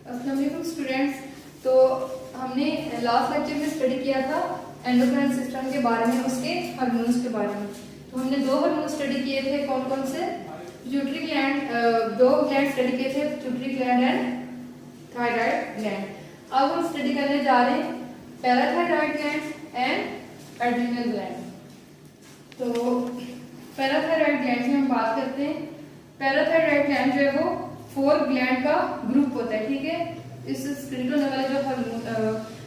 अस्सलाम वालेकुम स्टूडेंट्स। तो हमने लास्ट लेक्चर में स्टडी किया था एंडोक्राइन सिस्टम के बारे में, उसके हार्मोन्स के बारे में। तो हमने दो हार्मोन स्टडी किए थे, कौन कौन से? पिट्यूटरी ग्लैंड, दो ग्लैंड स्टडी किए थे, pituitary gland and thyroid gland. अब हम स्टडी करने जा रहे हैं parathyroid gland and adrenal gland. तो पैराथायराइड ग्लैंड की हम बात करते हैं। पैराथायराइड ग्लैंड जो है वो 4 ग्लैंड का ग्रुप होता है, ठीक है। इस स्क्रीन होने वाला जो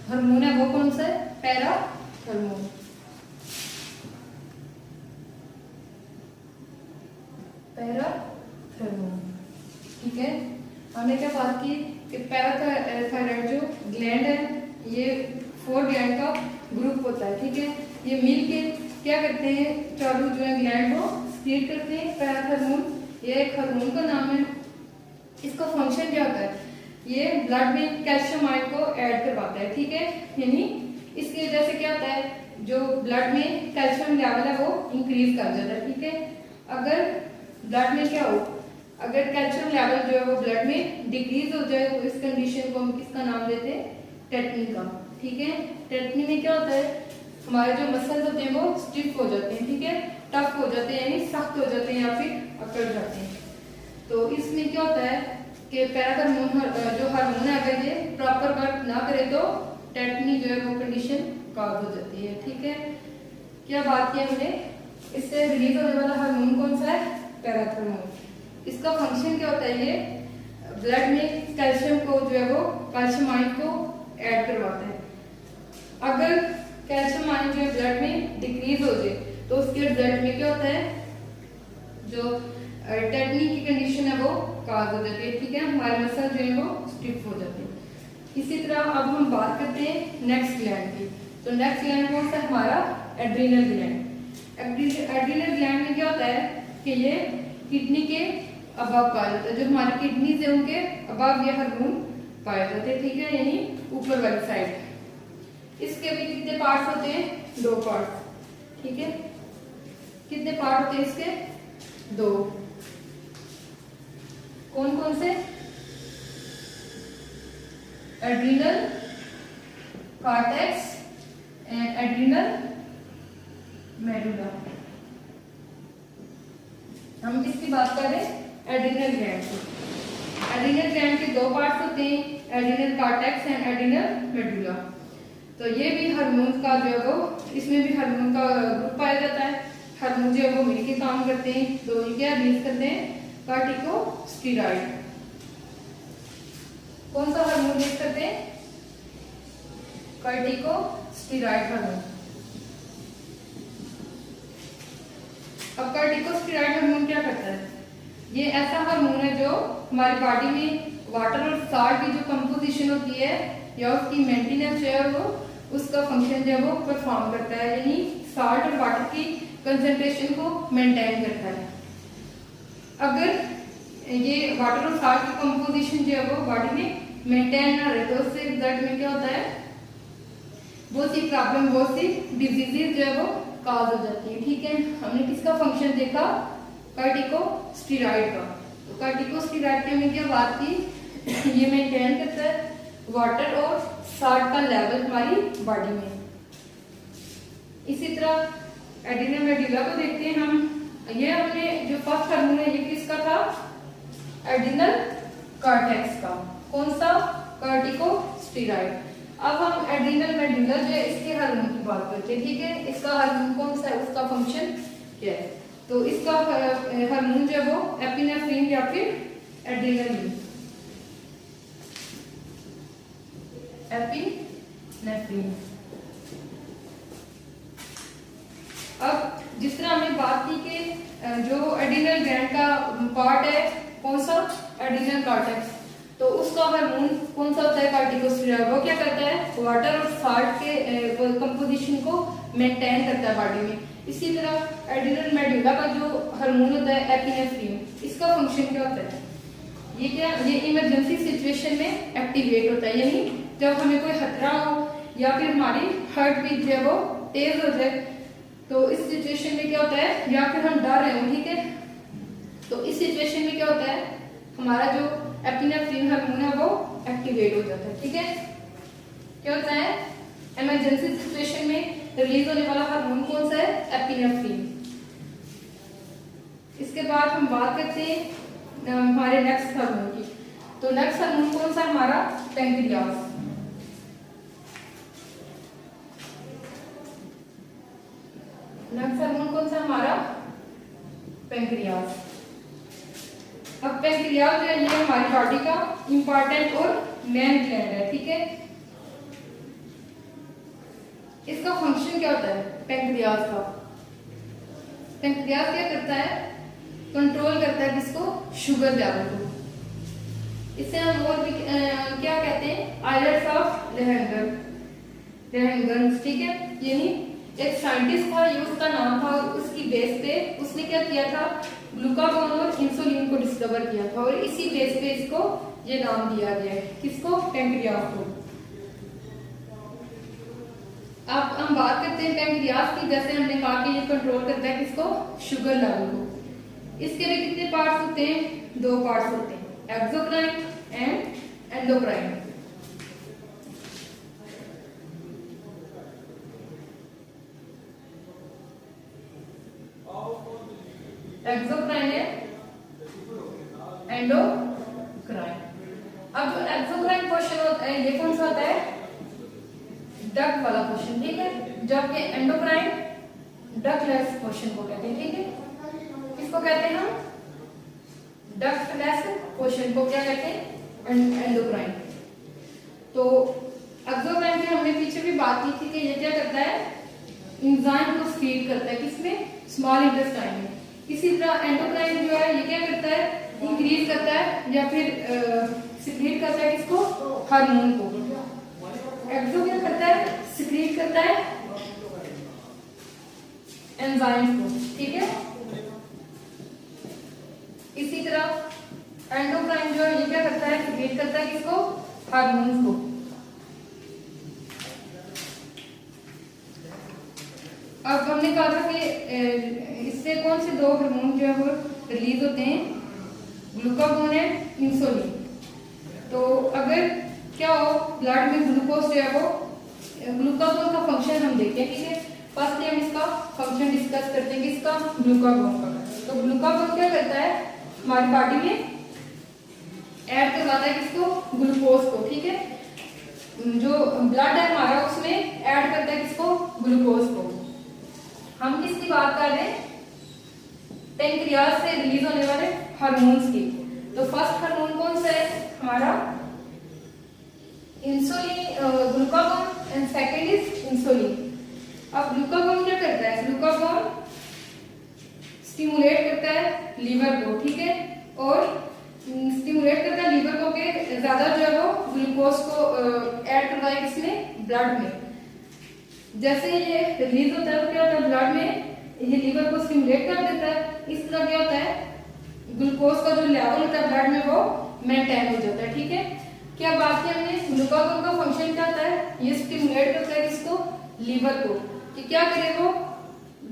हार्मोन है वो कौन सा है? Para hormone. पैरा हार्मोन, ठीक है। हमने क्या बात की कि पैराथायराइड जो ग्लैंड है ये 4 ग्लैंड का ग्रुप होता है, ठीक है। ये मिल के क्या करते हैं, चारों जो है ग्लैंड को स्क्रीन करते हैं। पैराथायराइड ये एक हार्मोन का नाम है। इसका फंक्शन क्या होता है? ये ब्लड में कैल्शियम आयन को ऐड करवाता है, ठीक है। यानी इसकी वजह से क्या होता है, जो ब्लड में कैल्शियम लेवल है वो इंक्रीज कर जाता है, ठीक है। अगर ब्लड में क्या हो, अगर कैल्शियम लेवल जो है वो ब्लड में डिक्रीज हो जाए तो इस कंडीशन को हम किसका नाम देते हैं? टेटनी का, ठीक है। टेटनी में क्या होता है, हमारे जो मसल्स होते हैं वो स्टिफ हो जाते हैं, ठीक है, टफ हो जाते हैं, यानी सख्त हो जाते हैं या फिर अकड़ जाते हैं। तो इसमें क्या होता है कि पैराथायराइड जो हार्मोन है अगर ये प्रॉपर वर्क ना करे तो टेटनी जो है वो कंडीशन काज हो जाती है, ठीक है। क्या बात की हमने, इससे रिलीज होने वाला हार्मोन कौन सा है? पैराथायराइड। इसका फंक्शन क्या होता है, ये ब्लड में कैल्शियम को जो है वो कैल्शियम आयन को ऐड करवाता है। अगर कैल्शियम आयन जो है ब्लड में डिक्रीज हो जाए तो उसके रिजल्ट में क्या होता है, जो टेटनी की कंडीशन है वो काज हो जाती है, ठीक है। हमारे मसल जो है वो स्टिफ हो जाते हैं। इसी तरह अब हम बात करते हैं नेक्स्ट ग्लैंड की। तो नेक्स्ट ग्लैंड कौन सा? हमारा एड्रिनल ग्लैंड। एड्रिनल ग्लैंड में क्या होता है कि ये किडनी के अबव पाया जाता है। जो हमारी किडनी है उनके अबव ये हार्मोन पाए जाते हैं, ठीक है, यानी ऊपर वाली साइड। इसके भी कितने पार्ट्स होते हैं? 2 पार्ट्स, ठीक है। कितने पार्ट होते हैं इसके? 2। कौन कौन से? Adrenal cortex and adrenal medulla. हम किसकी बात कर रहे हैं? एड्रिनल ग्लैंड की। एड्रिनल ग्लैंड के 2 पार्ट्स होते हैं, adrenal cortex and adrenal medulla. तो ये भी हार्मोन का जो है वो, इसमें भी हार्मोन का ग्रुप पाया जाता है। हार्मोन जो है वो मिलकर काम करते हैं, तो ये क्या रिलीज करते हैं? कॉर्टिकोस्टेरॉइड। कौन सा हार्मोन रिलीज करते हैं? Corticosteroid hormone. अब कॉर्टिकोस्टेरॉइड हार्मोन क्या करता है? ये ऐसा हार्मोन है जो हमारी बॉडी में वाटर और साल्ट की जो कंपोजिशन होती है या उसकी मेंटेनेंस जो है वो, उसका फंक्शन जो है वो परफॉर्म करता है, यानी साल्ट और वाटर की कंसंट्रेशन को मेंटेन करता है। अगर ये वाटर और साल्ट की कंपोजिशन जो है वो बॉडी में मेंटेन ना रहे तो उससे रिजल्ट में क्या होता है, बहुत सी प्रॉब्लम, बहुत सी डिजीजेज जो है वो काज हो जाती है, ठीक है। हमने किसका फंक्शन देखा? कॉर्टिकोस्टेरॉइड का। तो कॉर्टिकोस्टेरॉइड की हमने क्या बात की, ये मेंटेन करता है वाटर और साल्ट का लेवल हमारी बॉडी में। इसी तरह एड्रिनल मेडुला को देखते हैं हम। ये हमने जो फर्स्ट हार्मोन है ये किसका था? एड्रिनल कॉर्टेक्स का। कौन सा? कॉर्टिकोस्टेरॉइड। अब हम एड्रिनल मेडुला जो है इसके हार्मोन की बात करते हैं, ठीक है। इसका हार्मोन कौन सा है, उसका फंक्शन क्या है? तो इसका हार्मोन जो है वो एपिनेफ्रिन या फिर एड्रिनलिन। एपिनेफ्रिन। अब जिस तरह हमने बात की कि जो एड्रिनल ग्लैंड का पार्ट है कौन सा? Adrenal cortex. तो उसका हार्मोन कौन सा होता है? कॉर्टिकोस्टेरॉइड। वो क्या करता है? वाटर और साल्ट के कंपोजिशन को मेंटेन करता है बॉडी में। इसी तरह एड्रिनल मेडुला का जो हार्मोन होता है एपिनेफ्रिन, इसका फंक्शन क्या होता है? ये क्या, ये इमरजेंसी सिचुएशन में एक्टिवेट होता है, यानी जब हमें कोई खतरा हो या फिर हमारी हार्ट बीट जो है वो तेज हो जाए तो इस सिचुएशन में क्या होता है, या फिर हम डर रहे हो, ठीक है, तो इस सिचुएशन में क्या होता है, हमारा जो एपिनेफ्रिन हार्मोन है वो एक्टिवेट हो जाता है। ठीक है, क्या होता है इमरजेंसी सिचुएशन में रिलीज होने वाला हार्मोन कौन सा है? एपिनेफ्रिन। इसके बाद हम बात करते हैं हमारे नेक्स्ट हार्मोन की। तो नेक्स्ट हार्मोन कौन सा हमारा? पैंक्रियास। नेक्स्ट हार्मोन कौन सा हमारा? पैंक्रियास। अब पैंक्रियास जो है ये हमारी बॉडी का इंपॉर्टेंट और मेन ग्लैंड है। ठीक है, इसका फंक्शन क्या होता है पैंक्रियास का? पैंक्रियास क्या करता है? कंट्रोल करता है किसको? शुगर लेवल को। इसे हम और भी क्या कहते हैं? Islets of Langerhans. ठीक है, यानी एक साइंटिस्ट था, ये उसका नाम था, उसकी बेस पे उसने क्या किया था? ग्लूकागॉन और इंसुलिन को डिस्कवर किया था और इसी बेस पे इसको ये नाम दिया गया है। किसको? पैंक्रियास को। अब हम बात करते हैं पैंक्रियास की। जैसे हमने कहा कि ये कंट्रोल करता है किसको? शुगर लेवल को। इसके भी कितने पार्ट्स होते हैं? 2 पार्ट्स होते हैं, एक्सोक्राइन एंड एंडोक्राइन। एक्सोक्राइन है, एंडोक्राइन। अब जो एक्सोक्राइन पोर्शन होता है ये कौन सा होता है? डक्ट वाला पोर्शन। ठीक है, जबकि एंडोक्राइन डक्टलेस पोर्शन को कहते हैं। ठीक है, किसको कहते हैं हम? डक्टलेस पोर्शन को क्या कहते हैं? एंडोक्राइन। तो एक्सोक्राइन की हमने पीछे भी बात की थी कि ये क्या करता है? एंजाइम को फीड करता है, किसमें? स्मॉल इंटेस्टाइन में। इसी तरह एंडोक्राइन जो है ये क्या करता है? इंक्रीज करता है या फिर सिक्रीट करता है किसको? हार्मोन को। एक्सो क्या करता है? सिक्रीट करता है एंजाइम को। ठीक है, इसी तरह एंडोक्राइन जो है ये क्या करता है? सिक्रीट करता है किसको? हार्मोन्स को। अब हमने कहा था कि इससे कौन से 2 हार्मोन जो है वो रिलीज होते हैं? ग्लूकागॉन है, इंसुलिन। तो अगर क्या हो ब्लड में ग्लूकोज जो है वो, ग्लूकागॉन का फंक्शन हम देखते हैं। ठीक है, फर्स्ट हम इसका फंक्शन डिस्कस करते हैं किसका? ग्लूकागॉन का। तो ग्लूकागॉन क्या करता है? हमारी बॉडी में ऐड करवाता है किसको? ग्लूकोज को। ठीक है, जो ब्लड है हमारा उसमें ऐड करता है किसको? ग्लूकोज को। हम किसकी बात कर रहे हैं? पैंक्रियास से रिलीज होने वाले हार्मोन्स की। तो फर्स्ट हार्मोन कौन सा है हमारा? Insulin, glucagon, and second is insulin. अब ग्लूकागॉन क्या करता है? ग्लूकागॉन स्टिमुलेट करता है लीवर को। ठीक है, और स्टिमुलेट करता है लीवर को कि ज्यादा जो है वो ग्लूकोज को ऐड करवाए किसमें? ब्लड में। जैसे ये रिलीज होता है तो क्या होता है? ब्लड में ये लीवर को स्टिमुलेट कर देता है। इस तरह क्या होता है? ग्लूकोज का जो लेवल होता है ब्लड में वो मेंटेन हो जाता है। ठीक है, क्या बात की हमने? ग्लूकागॉन का फंक्शन क्या होता है? ये स्टिमुलेट करता है किसको? लीवर को, कि क्या करे वो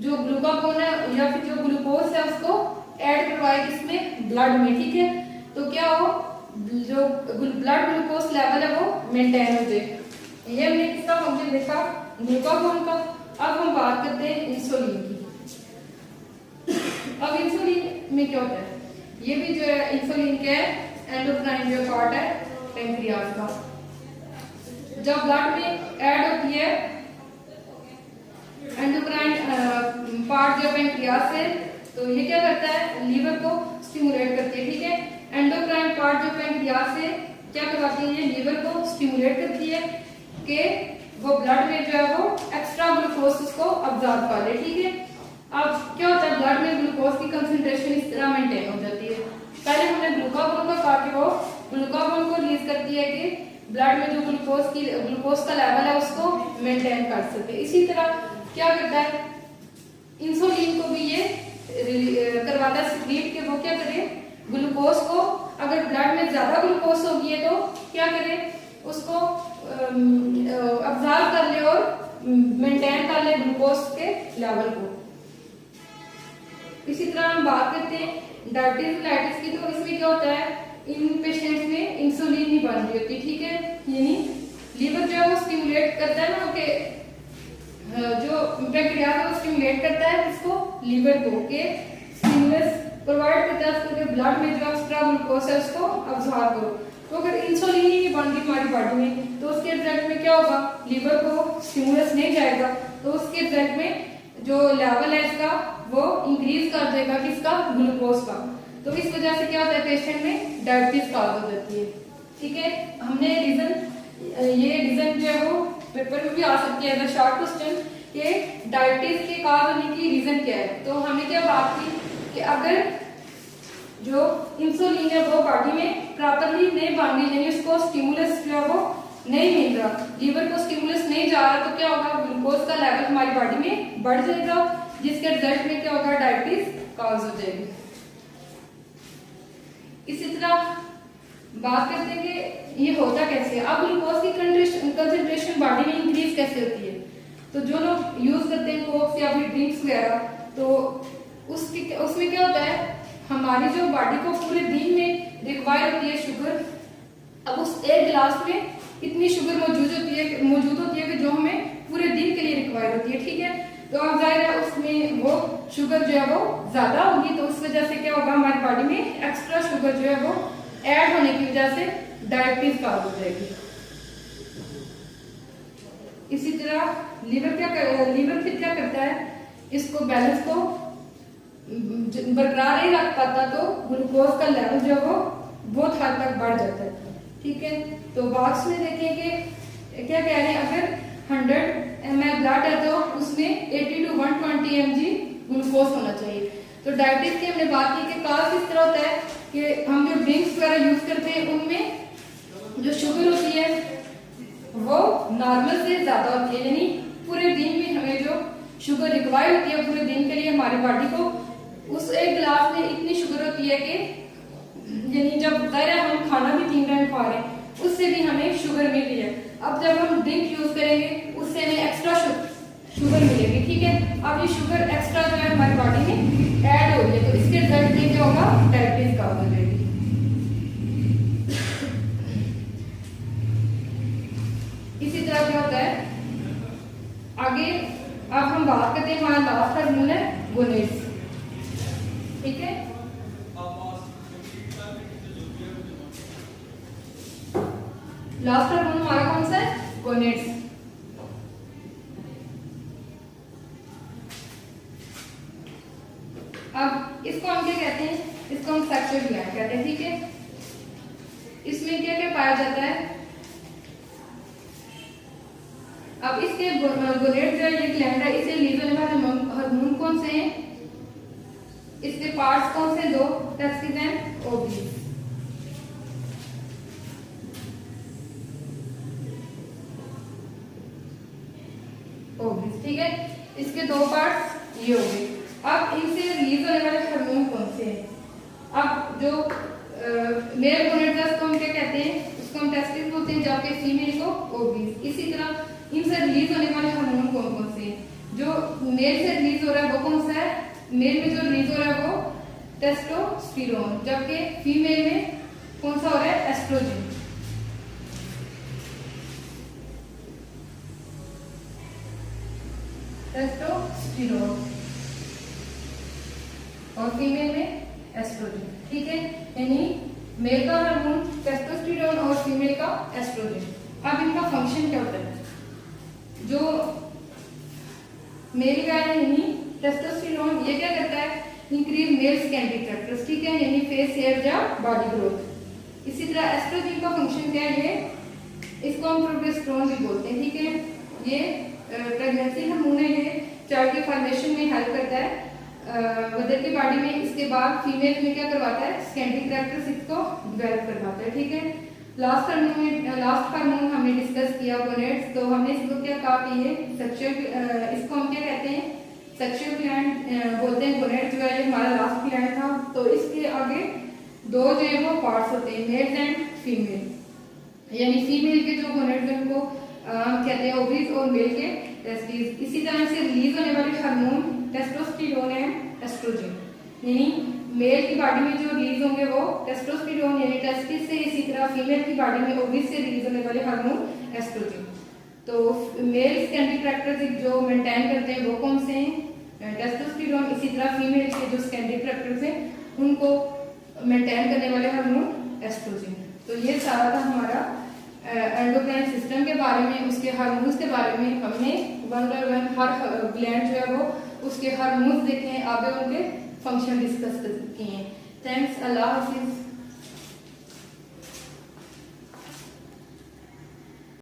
जो ग्लूकागॉन है या फिर जो ग्लूकोज है उसको ऐड करवाए किसमें? ब्लड में। ठीक है, तो क्या हो जो ब्लड ग्लूकोज लेवल है वो मेंटेन हो जाए। ये हमने किसका फंक्शन देखा? ग्लूकागॉन का। अब हम बात करते हैं इंसुलिन की। अब इंसुलिन में क्या होता है? ये भी जो है इंसुलिन के एंडोक्राइन जो पार्ट है पैंक्रियास का। जब ब्लड में ऐड होती है एंडोक्राइन पार्ट जो पैंक्रियास है, तो ये क्या करता है? लीवर को स्टिमुलेट करती है। ठीक है, एंडोक्राइन पार्ट जो पैंक्रियास है क्या करवाती है? लीवर को स्टिमुलेट करती है कि वो ब्लड में जो है वो एक्स्ट्रा ग्लूकोज उसको ऑब्जर्व कर ले। ठीक है, अब क्या होता है? ब्लड में ग्लूकोज की कंसंट्रेशन इस तरह मेंटेन हो जाती है। पहले हमने ग्लूकागॉन का कहा कि वो ग्लूकागॉन को रिलीज करती है कि ब्लड में जो ग्लूकोज का लेवल है उसको मेंटेन कर सके। इसी तरह क्या करता है? इंसुलिन को भी ये करवाता है सिक्रीट के वो क्या करे? ग्लूकोज को, अगर ब्लड में ज्यादा ग्लूकोज होगी है तो क्या करे? उसको ऑब्जर्व कर ले और मेंटेन कर ले ग्लूकोज के लेवल को। इसी तरह हम बात करते हैं डायबिटीज मेलाइटिस की। तो इसमें क्या होता है? इन पेशेंट्स में इंसुलिन नहीं बन रही होती, ठीक है। यानी लीवर जो है वो स्टिमुलेट करता है ना कि जो पैंक्रियाज है वो स्टिमुलेट करता है इसको, लीवर को, के स्टिमुलस प्रोवाइड करता है उसको कि ब्लड में जो एक्स्ट्रा ग्लूकोज है उसको अब्सॉर्ब करो। तो अगर इंसुलिन ही नहीं बन रही हमारी बॉडी में तो उसके रिजल्ट में क्या होगा, लीवर को स्टिमुलस नहीं जाएगा तो उसके रिजल्ट में जो लेवल है इसका वो इंक्रीज कर देगा किसका, ग्लूकोज का। तो इस वजह से क्या होता है, पेशेंट में डायबिटीज कॉज हो जाती है, ठीक है। हमने ये रीजन जो है वो पेपर में भी आ सकती है अगर शॉर्ट क्वेश्चन कि डायबिटीज के कॉज होने की रीजन क्या है। तो हमने क्या बात की कि अगर जो इंसुलिन है वो बॉडी में प्रॉपरली नहीं बन रही, यानी उसको स्टिमुलस जो है वो नहीं मिल रहा, लीवर को स्टिमुलस नहीं जा रहा, तो क्या होगा, ग्लूकोज का लेवल हमारी बॉडी में बढ़ जाएगा जिसके रिजल्ट में क्या होगा, डायबिटीज कॉज हो जाएगी। इसी तरह बात करते हैं कि ये होता कैसे है। अब ग्लूकोज की कंसंट्रेशन बॉडी में इंक्रीज कैसे होती है। तो जो लोग यूज करते हैं कोक्स या फिर ड्रिंक्स वगैरह, तो उसमें क्या होता है, हमारी जो बॉडी को पूरे दिन में रिक्वायर होती है शुगर, अब उस एक गिलास में इतनी शुगर मौजूद होती है कि जो हमें पूरे दिन के लिए रिक्वायर होती है, ठीक है। तो अब जाहिर है उसमें वो शुगर जो है वो ज्यादा होगी, तो उस वजह से क्या होगा, हमारी बॉडी में एक्स्ट्रा शुगर जो है वो ऐड होने की वजह से डायबिटीज कॉज हो जाएगी। इसी तरह लीवर फिर क्या करता है, इसको बैलेंस को बरकरार नहीं रख पाता, तो ग्लूकोज का लेवल जो है वो बहुत हद तक बढ़ जाता है, ठीक है। तो बॉक्स में देखें कि क्या कह रहे हैं, अगर 100 ml ब्लड है तो उसमें 80 to 120 mg ग्लूकोज होना चाहिए। तो डायबिटीज की हमने बात की कि कॉज किस तरह होता है कि हम जो ड्रिंक्स वगैरह यूज करते हैं उनमें जो शुगर होती है वो नॉर्मल से ज्यादा होती है, यानी पूरे दिन में हमें जो शुगर रिक्वायर होती है पूरे दिन के लिए हमारी बॉडी को, उस एक गिलास में इतनी शुगर होती है कि यानी जब दायरा हम खाना भी 3 टाइम खा रहे हैं उससे भी हमें शुगर मिल रही है। अब जब हम ड्रिंक यूज करेंगे उससे हमें एक्स्ट्रा शुगर मिलेगी, ठीक है। अब ये शुगर एक्स्ट्रा जो है हमारी बॉडी में ऐड हो रही है, तो इसके रिजल्ट में क्या होगा, डायबिटीज कॉज हो जाएगी। इसी तरह क्या होता है आगे, अब हम बात करते हैं, हमारा लास्ट हार्मोन है गोनेड्स, ठीक है। लास्ट हार्मोन हमारा कौन सा है, गोनेड्स। अब इसको हम क्या कहते हैं, इसको हम सेक्सुअल ग्लैंड कहते हैं, ठीक है। इसमें क्या क्या पाया जाता है, अब इसके गोनेड जो ये ग्लैंड है इसे लीज होने वाले हार्मोन कौन से हैं, इसके पार्ट्स कौन से, 2, टेस्टिस एंड ओवरीज। ठीक है, इसके 2 पार्ट्स ये हो गए। अब इनसे रिलीज होने वाले हार्मोन कौन से हैं। अब जो मेल गोनेड है उसको हम क्या कहते हैं, उसको हम टेस्टिस बोलते हैं, जबकि फीमेल को ओवरीज। इसी तरह इनसे रिलीज होने वाले हार्मोन कौन कौन से हैं, जो मेल से रिलीज हो रहा है वो कौन सा है, मेल में जो रिलीज हो रहा है वो टेस्टोस्टेरोन, जबकि फीमेल में कौन सा हो रहा है, एस्ट्रोजन। टेस्टोस्टेरोन और फीमेल में एस्ट्रोजन, ठीक है। यानी मेल का हार्मोन टेस्टोस्टेरोन और फीमेल का एस्ट्रोजन। अब इनका फंक्शन क्या होता है, जो मेल का है यानी टेस्टोस्टेरोन ये क्या करता है, इंक्रीज मेल स्कैम्बिक फैक्टर्स, ठीक है, यानी फेस हेयर या बॉडी ग्रोथ। इसी तरह एस्ट्रोजन का फंक्शन क्या है, इसको हम प्रोजेस्टेरोन भी बोलते हैं, ठीक है। ये प्रेगनेंसी हार्मोन है, ये चाइल्ड के फॉर्मेशन में हेल्प करता है मदर की बॉडी में। इसके बाद फीमेल में क्या करवाता है, स्कैम्बिक कैरेक्टरिस्टिक्स को डेवलप करवाता है, ठीक है। लास्ट हार्मोन हमने डिस्कस किया गोनेड्स, तो हमने इसको क्या कहा कि ये सेक्सुअल, इसको हम क्या कहते हैं, सेक्सुअल ग्लैंड बोलते हैं। गोनेड्स जो है ये हमारा लास्ट ग्लैंड था, तो इसके आगे 2 जो है वो पार्ट्स होते हैं, मेल एंड फीमेल। यानी फीमेल के जो गोनेड्स हैं उनको कहते हैं ओवरीज और मेल के टेस्टिस। इसी तरह से रिलीज होने वाले हार्मोन टेस्टोस्टेरोन एंड एस्ट्रोजन, यानी मेल की बॉडी में जो रिलीज होंगे वो टेस्टोस्टेरोन यानी टेस्टिस से, इसी तरह फीमेल की बॉडी में ओवरी से रिलीज होने वाले हार्मोन एस्ट्रोजन। तो मेल स्कैंडी कैरेक्टरिस्टिक जो मेंटेन करते हैं वो कौन से हैं, टेस्टोस्टेरोन। इसी तरह फीमेल के जो स्कैंडी कैरेक्टर्स हैं उनको मेंटेन करने वाले हार्मोन एस्ट्रोजन। तो ये सारा था हमारा एंडोक्राइन सिस्टम के बारे में, उसके हार्मोन्स के बारे में। हमने one by one her gland जो है वो उसके हार्मोन्स देखे हैं, आगे उनके फंक्शन डिस्कस किए हैं। थैंक्स, अल्लाह हाफिज।